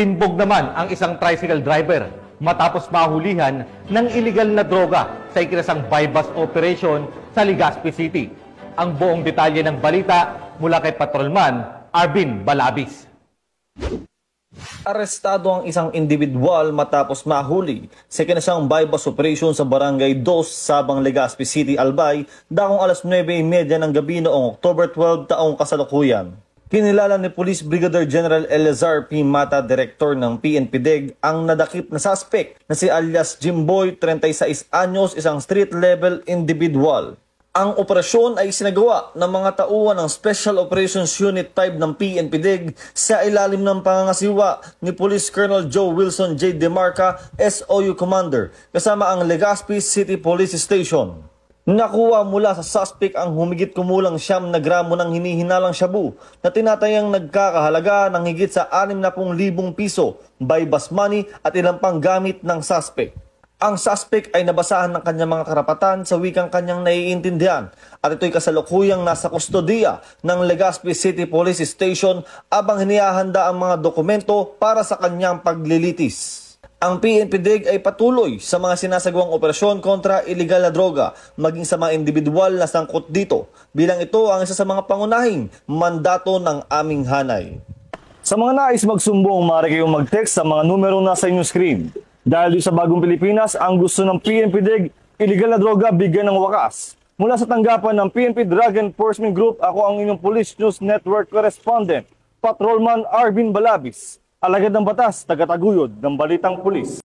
Tinbog naman ang isang tricycle driver matapos mahulihan ng iligal na droga sa ikinasang bypass operation sa Legazpi City. Ang buong detalye ng balita mula kay Patrolman Arvin Balabis. Arestado ang isang individual matapos mahuli sa ikinasang bypass operation sa Barangay 2, Sabang, Legazpi City, Albay, dakong alas 9:30 ng gabi noong October 12 taong kasalukuyan. Kinilala ni Police Brigadier General Eleazar P. Mata, Director ng PNP-DEG, ang nadakip na suspect na si alias Jimboy, 36 anyos, isang street-level individual. Ang operasyon ay sinagawa ng mga tauhan ng Special Operations Unit 5 ng PNP-DEG sa ilalim ng pangangasiwa ni Police Colonel Joe Wilson J. Demarca, SOU Commander, kasama ang Legazpi City Police Station. Nakuha mula sa suspect ang humigit kumulang 9 gramo ng hinihinalang shabu na tinatayang nagkakahalaga ng higit sa 60,000 piso, bypass money at ilang pang gamit ng suspect. Ang suspect ay nabasahan ng kanyang mga karapatan sa wikang kanyang naiintindihan at ito'y kasalukuyang nasa kustodiya ng Legazpi City Police Station abang hinihahanda ang mga dokumento para sa kanyang paglilitis. Ang PNP-DEG ay patuloy sa mga sinasagawang operasyon kontra iligal na droga, maging sa mga individual na sangkot dito, bilang ito ang isa sa mga pangunahing mandato ng aming hanay. Sa mga nais magsumbong, maaari kayong mag-text sa mga numero nasa inyong screen. Dahil sa bagong Pilipinas, ang gusto ng PNP-DEG, iligal na droga bigyan ng wakas. Mula sa tanggapan ng PNP Drug Enforcement Group, ako ang inyong Police News Network Correspondent, Patrolman Arvin Balabis. Alagad ng batas, tagataguyod ng Balitang Pulis.